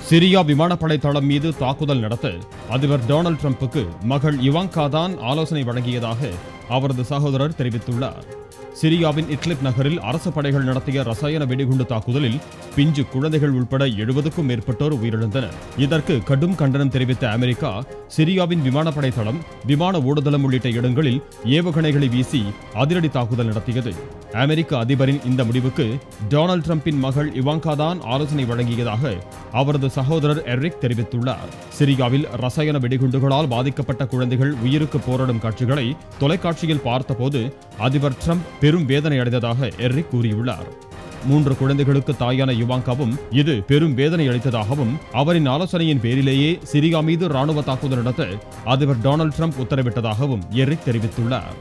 Syria விமானப்படை தளம் மீது தாக்குதல் நடத்த அதிபர் டொனால்ட் ட்ரம்புக்கு மகள் இவாங்கா தான் ஆலோசனை வழங்கியதாக அவரது சகோதரர் தெரிவித்துள்ளார். சிரியாவின் இட்லிப் நகரில் அரசு படைகள் நடத்திய ரசாயன வெடிகுண்டு தாக்குதலில் பிஞ்சு குழந்தைகள் உட்பட 70க்கும் மேற்பட்டோர் உயிரிழந்தனர். இதற்கு கடும் கண்டனம் தெரிவித்த அமெரிக்கா சிரியாவின் விமானப்படை தளம், விமான ஓடுதளம் உள்ளிட்ட இடங்களில் ஏவுகணைகளை வீசி அதிரடி தாக்குதல் நடத்தியது. அமெரிக்க அதிபரின் இந்த முடிவுக்கு டொனால்ட் ட்ரம்பின் மகள் இவாங்கா தான் ஆலோசனை வழங்கியதாக அவரது சகோதரர் எரிக் தெரிவித்துள்ளார். சிரியாவில் ரசாயன வெடிகுண்டுகளால் பாதிக்கப்பட்ட குழந்தைகள் உயிருக்கு போராடும் காட்சிகளை தொலைக்காட்சியில் பார்த்தபோது அதிபர் ட்ரம்ப் பெரும் வேதனை அடைந்ததாக எரிக் கூறியுள்ளார். 3 குழந்தைகளுக்கு தாயான இவாங்காவும் இது பெரும் வேதனை அளித்ததாகவும் அவரின் ஆலோசனையின் பேரிலேயே சிரியா மீது ராணுவ தாக்குதல் நடத்த அதிபர் டொனால்ட் ட்ரம்ப் உத்தரவிட்டதாகவும் எரிக் தெரிவித்துள்ளார்.